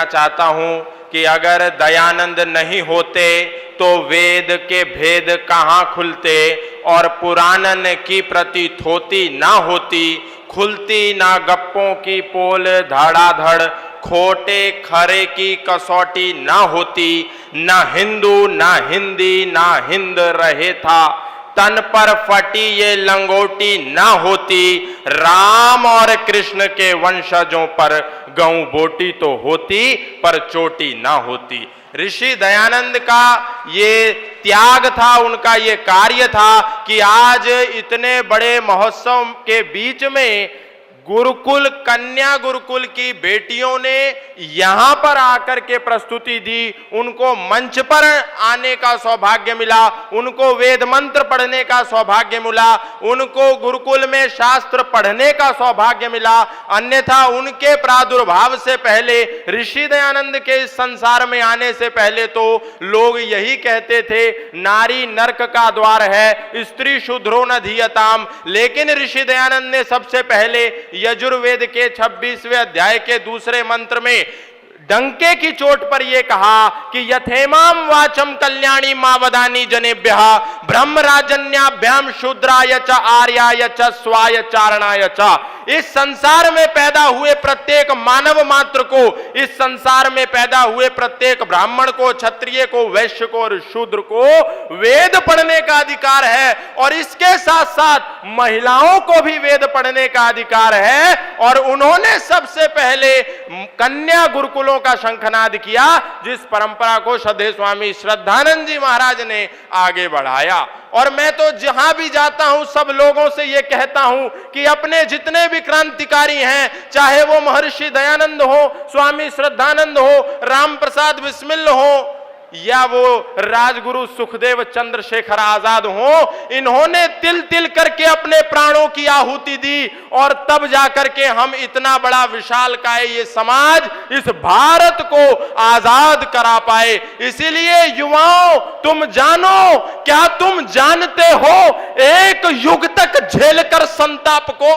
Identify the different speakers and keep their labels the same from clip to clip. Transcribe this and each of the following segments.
Speaker 1: चाहता हूं कि अगर दयानंद नहीं होते तो वेद के भेद कहां खुलते और पुराणन की प्रतीत होती ना होती, खुलती ना गप्पों की पोल धड़ाधड़, खोटे खरे की कसौटी ना होती, ना हिंदू ना हिंदी ना हिंद रहे था, तन पर फटी ये लंगोटी ना होती, राम और कृष्ण के वंशजों पर गऊ बोटी तो होती पर चोटी ना होती। ऋषि दयानंद का ये त्याग था, उनका ये कार्य था कि आज इतने बड़े महोत्सव के बीच में गुरुकुल, कन्या गुरुकुल की बेटियों ने यहां पर आकर के प्रस्तुति दी, उनको मंच पर आने का सौभाग्य मिला, उनको वेद मंत्र पढ़ने का सौभाग्य मिला, उनको गुरुकुल में शास्त्र पढ़ने का सौभाग्य मिला। अन्यथा उनके प्रादुर्भाव से पहले, ऋषि दयानंद के इस संसार में आने से पहले तो लोग यही कहते थे, नारी नरक का द्वार है, स्त्री शूद्रो न धीयताम। लेकिन ऋषि दयानंद ने सबसे पहले यजुर्वेद के 26वें अध्याय के दूसरे मंत्र में डंके की चोट पर यह कहा कि यथेमाम वाचम कल्याणी मां वदानी जनेभ्यः ब्रह्मराजन्याभ्याम शूद्राय च आर्याय च स्वाय चारणाय च। इस संसार में पैदा हुए प्रत्येक मानव मात्र को, इस संसार में पैदा हुए प्रत्येक ब्राह्मण को, क्षत्रिय को, वैश्य को और शूद्र को वेद पढ़ने का अधिकार है, और इसके साथ साथ महिलाओं को भी वेद पढ़ने का अधिकार है। और उन्होंने सबसे पहले कन्या गुरुकुलों का शंखनाद किया, जिस परंपरा को श्रद्धेय स्वामी श्रद्धानंद जी महाराज ने आगे बढ़ाया। और मैं तो जहां भी जाता हूं सब लोगों से यह कहता हूं कि अपने जितने भी क्रांतिकारी हैं, चाहे वो महर्षि दयानंद हो, स्वामी श्रद्धानंद हो, राम प्रसाद बिस्मिल हो, या वो राजगुरु सुखदेव चंद्रशेखर आजाद हो, इन्होंने तिल तिल करके अपने प्राणों की आहुति दी, और तब जाकर के हम इतना बड़ा विशालकाय ये समाज, इस भारत को आजाद करा पाए। इसीलिए युवाओं, तुम जानो, क्या तुम जानते हो, एक युग तक झेलकर संताप को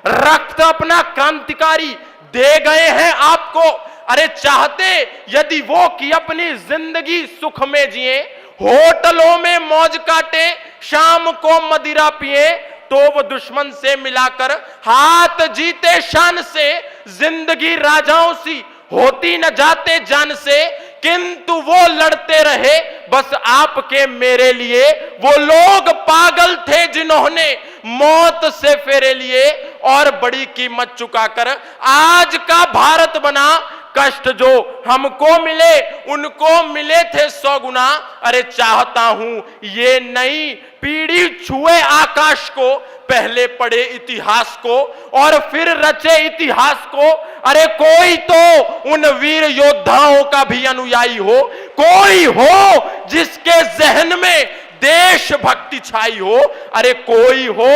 Speaker 1: रक्त अपना क्रांतिकारी दे गए हैं आपको। अरे चाहते यदि वो कि अपनी जिंदगी सुख में जिए, होटलों में मौज काटे, शाम को मदिरा पिए, तो वो दुश्मन से मिलाकर हाथ जीते शान से, जिंदगी राजाओं सी होती न जाते जान से, किंतु वो लड़ते रहे बस आपके मेरे लिए। वो लोग पागल थे जिन्होंने मौत से फेरे लिए, और बड़ी कीमत चुकाकर आज का भारत बना। कष्ट जो हमको मिले उनको मिले थे 100 गुना। अरे चाहता हूं ये नई पीढ़ी छुए आकाश को, पहले पढ़े इतिहास को और फिर रचे इतिहास को। अरे कोई तो उन वीर योद्धाओं का भी अनुयायी हो, कोई हो जिसके जहन में देशभक्ति छाई हो। अरे कोई हो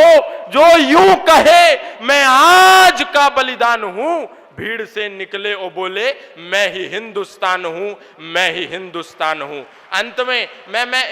Speaker 1: जो यूं कहे, मैं आज का बलिदान हूं, भीड़ से निकले और बोले मैं ही हिंदुस्तान हूं, मैं ही हिंदुस्तान हूं। अंत में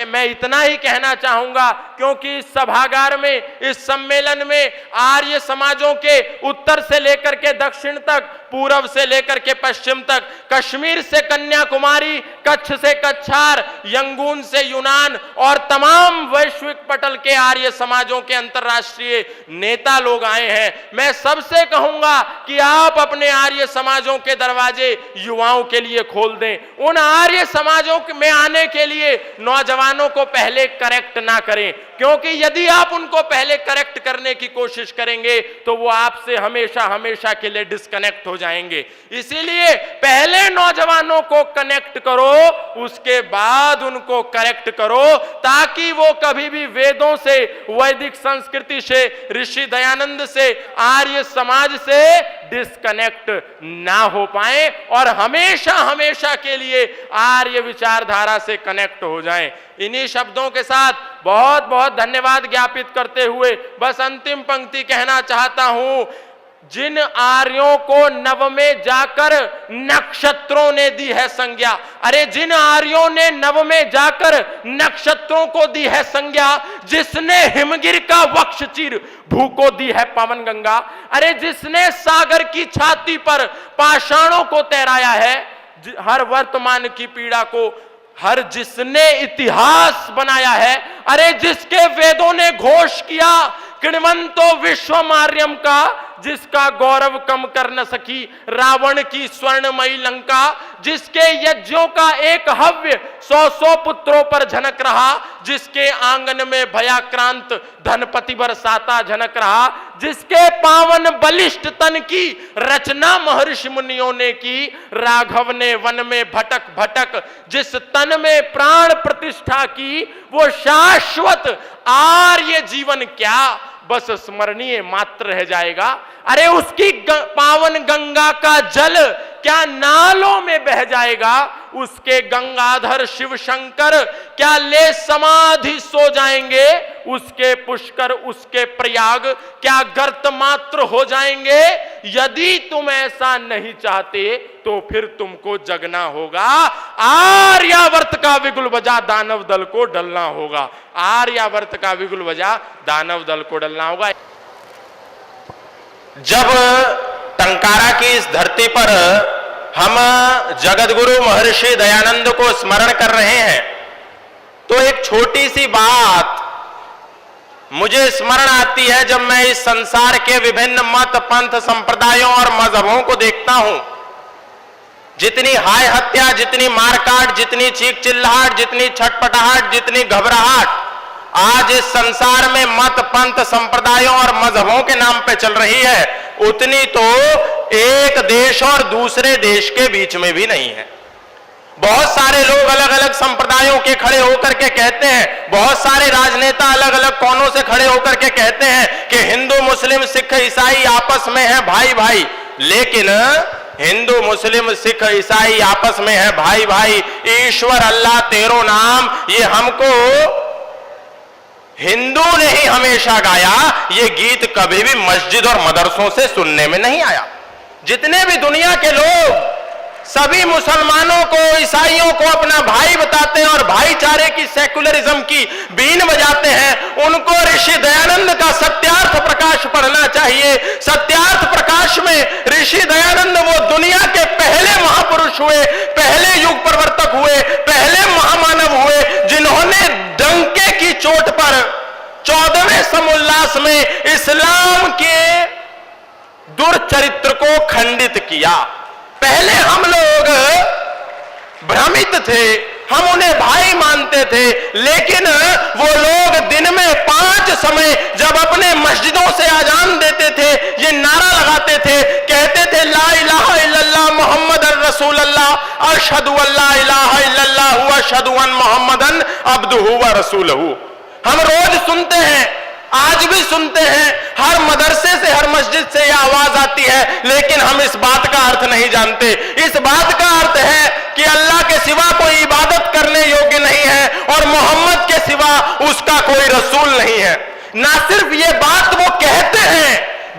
Speaker 1: मैं इतना ही कहना चाहूंगा, क्योंकि इस सभागार में, इस सम्मेलन में आर्य समाजों के उत्तर से लेकर के दक्षिण तक, पूर्व से लेकर के पश्चिम तक, कश्मीर से कन्याकुमारी, कच्छ से कच्छार, यंगून से यूनान और तमाम वैश्विक पटल के आर्य समाजों के अंतर्राष्ट्रीय नेता लोग आए हैं। मैं सबसे कहूंगा कि आप अपने आर्य समाजों के दरवाजे युवाओं के लिए खोल दें। उन आर्य समाजों में आने के लिए नौजवानों को पहले करेक्ट ना करें, क्योंकि यदि आप उनको पहले करेक्ट करने की कोशिश करेंगे तो वो आपसे हमेशा हमेशा के लिए डिस्कनेक्ट हो जाएंगे। इसीलिए पहले नौजवानों को कनेक्ट करो, उसके बाद उनको करेक्ट करो, ताकि वो कभी भी वेदों से, वैदिक संस्कृति से, ऋषि दयानंद से, आर्य समाज से डिस्कनेक्ट ना हो पाए और हमेशा हमेशा के लिए आर्य विचारधारा से कनेक्ट हो जाएं। इन्हीं शब्दों के साथ बहुत बहुत धन्यवाद ज्ञापित करते हुए बस अंतिम पंक्ति कहना चाहता हूं। जिन आर्यों को नव में जाकर नक्षत्रों ने दी है संज्ञा, अरे जिन आर्यों ने नव में जाकर नक्षत्रों को दी है संज्ञा, जिसने हिमगिर का वक्ष चीर भू को दी है पवन गंगा, अरे जिसने सागर की छाती पर पाषाणों को तैराया है, हर वर्तमान की पीड़ा को हर जिसने इतिहास बनाया है, अरे जिसके वेदों ने घोष किया किण्वंतो विश्वमार्यम का, जिसका गौरव कम कर न सकी रावण की स्वर्णमयी लंका, जिसके यज्ञों का एक हव्य 100 पुत्रों पर झनक रहा, जिसके आंगन में भयाक्रांत धनपति बरसाता झनक रहा, जिसके पावन बलिष्ठ तन की रचना महर्षि मुनियों ने की, राघव ने वन में भटक भटक जिस तन में प्राण प्रतिष्ठा की, वो शाश्वत आर्य जीवन क्या बस स्मरणीय मात्र रह जाएगा। अरे उसकी पावन गंगा का जल क्या नालों में बह जाएगा, उसके गंगाधर शिव शंकर क्या ले समाधि सो जाएंगे, उसके पुष्कर उसके प्रयाग क्या गर्त मात्र हो जाएंगे। यदि तुम ऐसा नहीं चाहते तो फिर तुमको जगना होगा, आर्यावर्त का विगुल बजा दानव दल को डलना होगा, आर्यावर्त का विगुल बजा दानव दल को डलना होगा।
Speaker 2: जब टंकारा की इस धरती पर हम जगतगुरु महर्षि दयानंद को स्मरण कर रहे हैं, तो एक छोटी सी बात मुझे स्मरण आती है। जब मैं इस संसार के विभिन्न मत पंथ संप्रदायों और मजहबों को देखता हूं, जितनी हाय हत्या, जितनी मारकाट, जितनी चीख चिल्लाहट, जितनी छटपटाहट, जितनी घबराहट आज इस संसार में मत पंथ संप्रदायों और मजहबों के नाम पे चल रही है, उतनी तो एक देश और दूसरे देश के बीच में भी नहीं है। बहुत सारे लोग अलग अलग संप्रदायों के खड़े होकर के कहते हैं, बहुत सारे राजनेता अलग अलग कोनों से खड़े होकर के कहते हैं कि हिंदू मुस्लिम सिख ईसाई आपस में है भाई भाई, लेकिन हिंदू मुस्लिम सिख ईसाई आपस में है भाई भाई, ईश्वर अल्लाह तेरो नाम, ये हमको हिंदू ने ही हमेशा गाया, ये गीत कभी भी मस्जिद और मदरसों से सुनने में नहीं आया। जितने भी दुनिया के लोग सभी मुसलमानों को ईसाइयों को अपना भाई बताते हैं और भाईचारे की सेकुलरिज्म की बीन बजाते हैं, उनको ऋषि दयानंद का सत्यार्थ प्रकाश पढ़ना चाहिए। सत्यार्थ प्रकाश में ऋषि दयानंद वो दुनिया के पहले महापुरुष हुए, पहले युग प्रवर्तक हुए, पहले महामानव हुए, जिन्होंने डंके की चोट पर 14वें समुल्लास में इस्लाम के दुर्चरित्र को खंडित किया। पहले हम लोग भ्रमित थे, हम उन्हें भाई मानते थे, लेकिन वो लोग दिन में 5 समय जब अपने मस्जिदों से अजान देते थे, ये नारा लगाते थे, कहते थे ला इलाहा इल्लल्लाह मुहम्मदन रसूलुल्लाह, अशहदु अल्ला इलाहा इल्लल्लाह व अशहदु अन मुहम्मदन अब्दुहु व रसूलुहु। हम रोज सुनते हैं, आज भी सुनते हैं, हर मदरसे से हर मस्जिद से यह आवाज आती है, लेकिन हम इस बात का अर्थ नहीं जानते। इस बात का अर्थ है कि अल्लाह के सिवा कोई इबादत करने योग्य नहीं है और मोहम्मद के सिवा उसका कोई रसूल नहीं है। ना सिर्फ ये बात वो कहते हैं,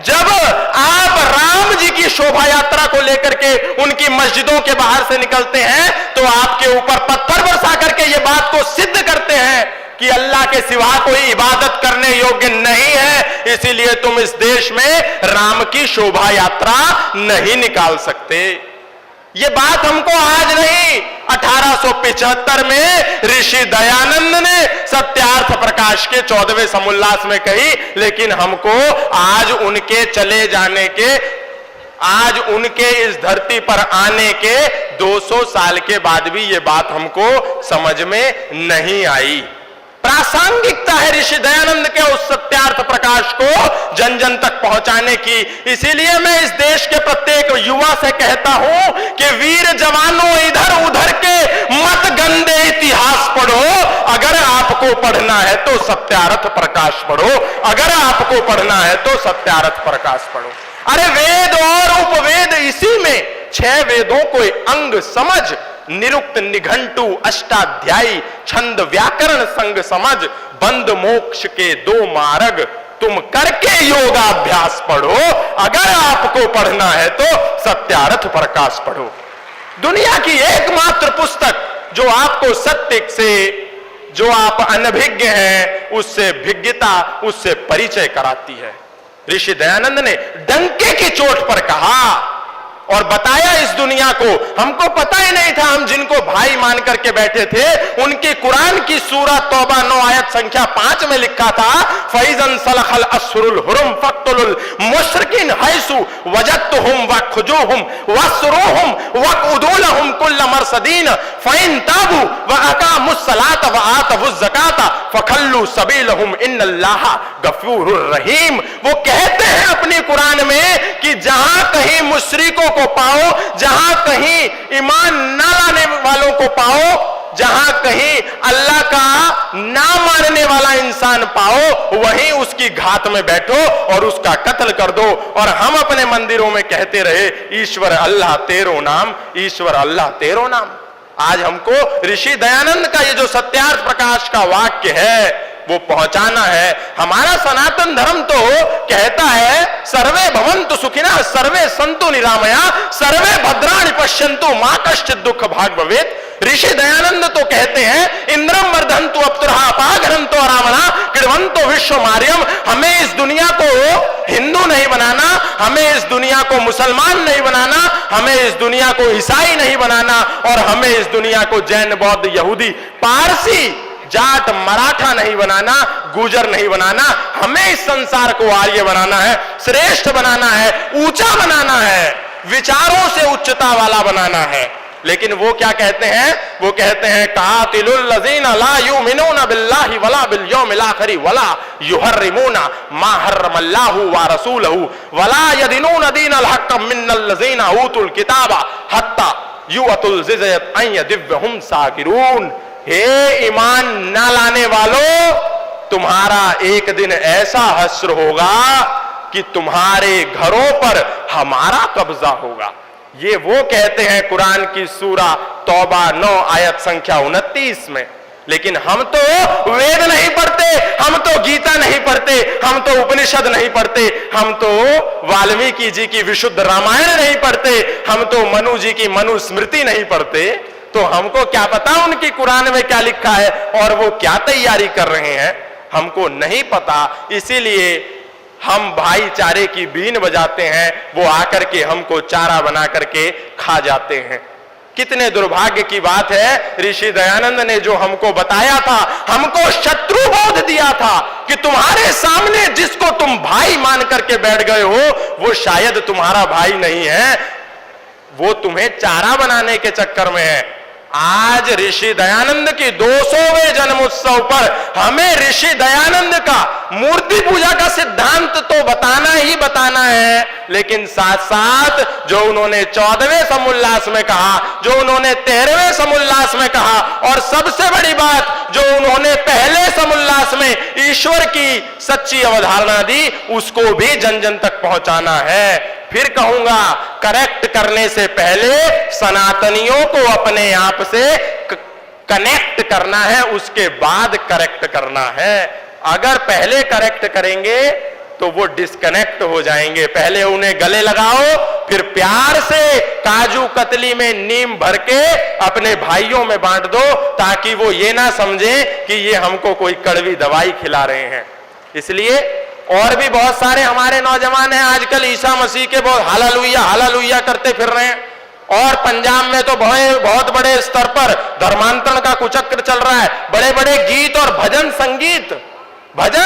Speaker 2: जब आप राम जी की शोभा यात्रा को लेकर के उनकी मस्जिदों के बाहर से निकलते हैं, तो आपके ऊपर पत्थर बरसा करके ये बात को सिद्ध करते हैं कि अल्लाह के सिवा कोई इबादत करने योग्य नहीं है, इसीलिए तुम इस देश में राम की शोभा यात्रा नहीं निकाल सकते। ये बात हमको आज नहीं, 1875 में ऋषि दयानंद ने सत्यार्थ प्रकाश के 14वें समुल्लास में कही, लेकिन हमको आज उनके चले जाने के, आज उनके इस धरती पर आने के 200 साल के बाद भी ये बात हमको समझ में नहीं आई। प्रासंगिकता है ऋषि दयानंद के उस सत्यार्थ प्रकाश को जन जन तक पहुंचाने की। इसीलिए मैं इस देश के प्रत्येक युवा से कहता हूं कि वीर जवानों, इधर उधर के मत गंदे इतिहास पढ़ो, अगर आपको पढ़ना है तो सत्यार्थ प्रकाश पढ़ो, अगर आपको पढ़ना है तो सत्यार्थ प्रकाश पढ़ो। अरे वेद और उपवेद, इसी में 6 वेदों को अंग समझ, निरुक्त निघंटु अष्टाध्यायी छंद व्याकरण संग समझ, बंद मोक्ष के 2 मार्ग तुम करके योगाभ्यास पढ़ो, अगर आपको पढ़ना है तो सत्यार्थ प्रकाश पढ़ो। दुनिया की एकमात्र पुस्तक जो आपको सत्य से, जो आप अनभिज्ञ हैं उससे भिज्ञता, उससे परिचय कराती है। ऋषि दयानंद ने डंके की चोट पर कहा और बताया इस दुनिया को। हमको पता ही नहीं था, हम जिनको भाई मान करके बैठे थे उनकी कुरान की सूरह तौबा 9 आयत संख्या 5 में लिखा था, फैज़न सलखल अस्रुल हुरुम फक्तुल मुशरिकीन हैसु वजदतुहुम वखजुहुम वस्रुहुम वक़ुदुलहुम कुल्ल मरसदीन फ़इन ताबू व अक़ामुस सलात व आतवुज़ ज़कात फ़खल्लू सबीलहुम इन्नल्लाह गफूरुर रहीम। वो कहते हैं अपनी कुरान में कि जहां कहीं मुशरिकों को पाओ, जहां कहीं ईमान ना लाने वालों को पाओ, जहां कहीं अल्लाह का ना मानने वाला इंसान पाओ, वहीं उसकी घात में बैठो और उसका कत्ल कर दो। और हम अपने मंदिरों में कहते रहे, ईश्वर अल्लाह तेरो नाम, ईश्वर अल्लाह तेरो नाम। आज हमको ऋषि दयानंद का ये जो सत्यार्थ प्रकाश का वाक्य है वो पहुंचाना है। हमारा सनातन धर्म तो कहता है सर्वे भवन्तु सुखिनः सर्वे सन्तु निरामया सर्वे भद्राणि पश्यन्तु मा कश्चित् दुःख भाग् भवेत्। ऋषि दयानंद तो कहते हैं इंद्रम वर्धन्तु अप्सरः अपाघरन्तो रावणा क्रीडवन्तो विश्वमार्यम। हमें इस दुनिया को हिंदू नहीं बनाना, हमें इस दुनिया को मुसलमान नहीं बनाना, हमें इस दुनिया को ईसाई नहीं बनाना, और हमें इस दुनिया को जैन बौद्ध यहूदी पारसी जाट मराठा नहीं बनाना, गुजर नहीं बनाना। हमें इस संसार को आर्य बनाना है, श्रेष्ठ बनाना है, ऊंचा बनाना है, विचारों से उच्चता वाला बनाना है। लेकिन वो क्या कहते हैं? वो कहते हैं कातिलुल लज़ीना ला युमिनूना बिल्लाहि वला बिल यौमिल आखिर वला युहर्रिमूना मा हर्रमल्लाहु व रसूलहु वला यदीनूना दीनल हक़्क़ मिनल लज़ीना ऊतुल किताबा हत्ता युअतुल ज़िज़यत अन यदिव्वहुम साकिरून। हे ईमान ना लाने वालों, तुम्हारा एक दिन ऐसा हश्र होगा कि तुम्हारे घरों पर हमारा कब्जा होगा। ये वो कहते हैं कुरान की सूरा तौबा 9 आयत संख्या 29 में। लेकिन हम तो वेद नहीं पढ़ते, हम तो गीता नहीं पढ़ते, हम तो उपनिषद नहीं पढ़ते, हम तो वाल्मीकि जी की विशुद्ध रामायण नहीं पढ़ते, हम तो मनु जी की मनुस्मृति नहीं पढ़ते। तो हमको क्या पता उनकी कुरान में क्या लिखा है और वो क्या तैयारी कर रहे हैं, हमको नहीं पता। इसीलिए हम भाईचारे की बीन बजाते हैं, वो आकर के हमको चारा बना करके खा जाते हैं। कितने दुर्भाग्य की बात है, ऋषि दयानंद ने जो हमको बताया था, हमको शत्रु बोध दिया था कि तुम्हारे सामने जिसको तुम भाई मान करके बैठ गए हो वो शायद तुम्हारा भाई नहीं है, वो तुम्हें चारा बनाने के चक्कर में है। आज ऋषि दयानंद की 200वें जन्मोत्सव पर हमें ऋषि दयानंद का मूर्ति पूजा का सिद्धांत तो बताना ही बताना है, लेकिन साथ साथ जो उन्होंने 14वें समुल्लास में कहा, जो उन्होंने 13वें समुल्लास में कहा, और सबसे बड़ी बात जो उन्होंने पहले समुल्लास में ईश्वर की सच्ची अवधारणा दी, उसको भी जन जन तक पहुंचाना है। फिर कहूंगा, करेक्ट करने से पहले सनातनियों को अपने आप से कनेक्ट करना है, उसके बाद करेक्ट करना है। अगर पहले करेक्ट करेंगे तो वो डिस्कनेक्ट हो जाएंगे। पहले उन्हें गले लगाओ, फिर प्यार से काजू कतली में नीम भर के अपने भाइयों में बांट दो, ताकि वो ये ना समझें कि ये हमको कोई कड़वी दवाई खिला रहे हैं। इसलिए और भी बहुत सारे हमारे नौजवान हैं आजकल ईसा मसीह के बहुत हालेलुया हालेलुया करते फिर रहे हैं, और पंजाब में तो बहुत बड़े स्तर पर धर्मांतरण का कुचक्र चल रहा है। बड़े बड़े गीत और भजन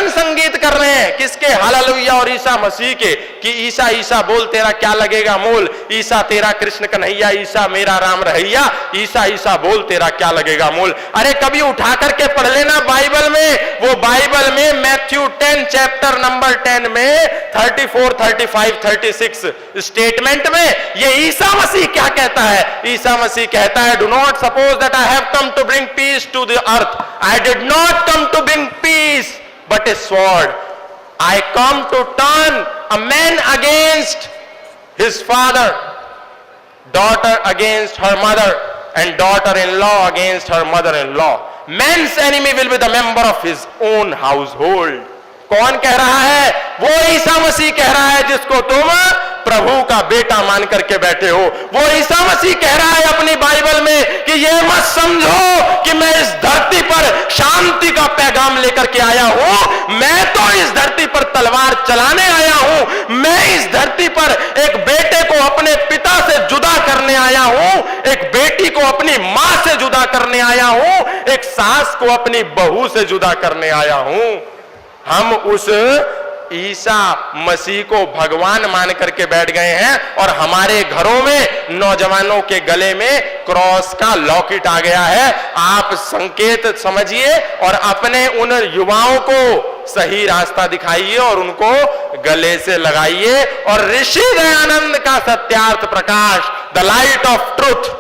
Speaker 2: संगीत कर रहे हैं, किसके? हालेलुया और ईसा मसीह के, कि ईसा ईसा बोल तेरा क्या लगेगा मोल, ईसा तेरा कृष्ण कन्हैया, ईसा मेरा राम रहैया, ईसा ईसा बोल तेरा क्या लगेगा मोल। अरे कभी उठा करके पढ़ लेना बाइबल में, वो बाइबल में मैथ्यू 10 चैप्टर नंबर 10 में 34, 35, 36 स्टेटमेंट में ये ईसा मसीह क्या कहता है। ईसा मसीह कहता है, do not suppose that I have come to bring peace to the earth, I did not come to bring peace but a sword. I come to turn a man against his father, daughter against her mother, and daughter-in-law against her mother-in-law. Man's enemy will be the member of his own household. कौन कह रहा है? वो ईसा मसीह कह रहा है जिसको तुम प्रभु का बेटा मान करके बैठे हो। वो ईसा मसीह कह रहा है अपनी बाइबल में कि ये मत समझो कि मैं इस धरती पर शांति का पैगाम लेकर के आया हूं। मैं तो इस धरती पर तलवार चलाने आया हूं। मैं इस धरती पर एक बेटे को अपने पिता से जुदा करने आया हूं, एक बेटी को अपनी मां से जुदा करने आया हूं, एक सास को अपनी बहू से जुदा करने आया हूं। हम उस ईसा मसीह को भगवान मान करके बैठ गए हैं और हमारे घरों में नौजवानों के गले में क्रॉस का लॉकेट आ गया है। आप संकेत समझिए और अपने उन युवाओं को सही रास्ता दिखाइए और उनको गले से लगाइए और ऋषि दयानंद का Satyarth Prakash, the light of truth,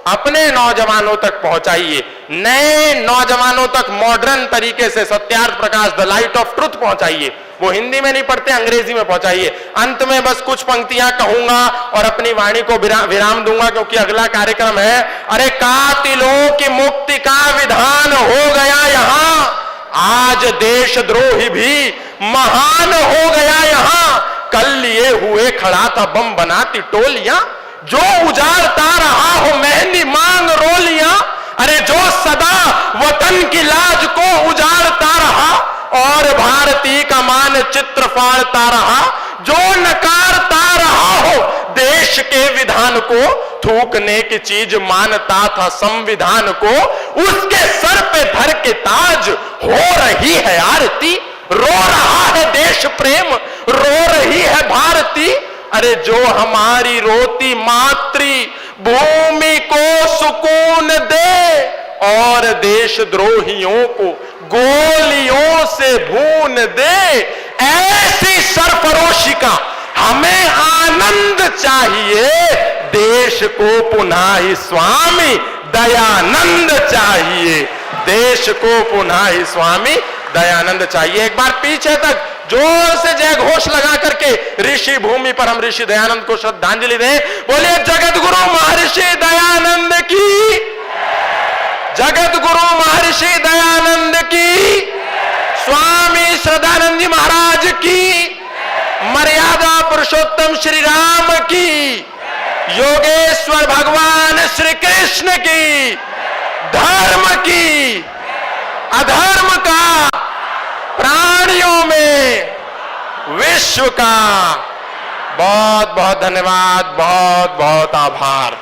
Speaker 2: अपने नौजवानों तक पहुंचाइए। नए नौजवानों तक मॉडर्न तरीके से Satyarth Prakash, the light of truth पहुंचाइए। वो हिंदी में नहीं पढ़ते, अंग्रेजी में पहुंचाइए। अंत में बस कुछ पंक्तियां कहूंगा और अपनी वाणी को विराम दूंगा, क्योंकि अगला कार्यक्रम है। अरे कातिलों की मुक्ति का विधान हो गया यहां, आज देशद्रोही भी महान हो गया यहां। कल लिए हुए खड़ा था बम बनाती टोलियां, जो उजाड़ता रहा हो मेहंदी मांग रोलियां। अरे जो सदा वतन की लाज को उजाड़ता रहा और भारतीय का मानचित्र फाड़ता रहा, जो नकारता रहा हो देश के विधान को, थूकने की चीज मानता था संविधान को, उसके सर पे धर के ताज हो रही है आरती। रो रहा है देश प्रेम, रो रही है भारती। अरे जो हमारी रोती मातृ भूमि को सुकून दे और देशद्रोहियों को गोलियों से भून दे, ऐसी सरफरोशी का हमें आनंद चाहिए। देश को पुनः ही स्वामी दयानंद चाहिए, देश को पुनः ही स्वामी दयानंद चाहिए। एक बार पीछे तक जोर से जय घोष लगा करके ऋषि भूमि पर हम ऋषि दयानंद को श्रद्धांजलि दें। बोलिए जगत गुरु महर्षि दयानंद की, जगत गुरु महर्षि दयानंद की, स्वामी श्रद्धानंद जी महाराज की, मर्यादा पुरुषोत्तम श्री राम की, योगेश्वर भगवान श्री कृष्ण की, धर्म की, अधर्म का, प्राणियों में, विश्व का। बहुत बहुत धन्यवाद, बहुत बहुत आभार।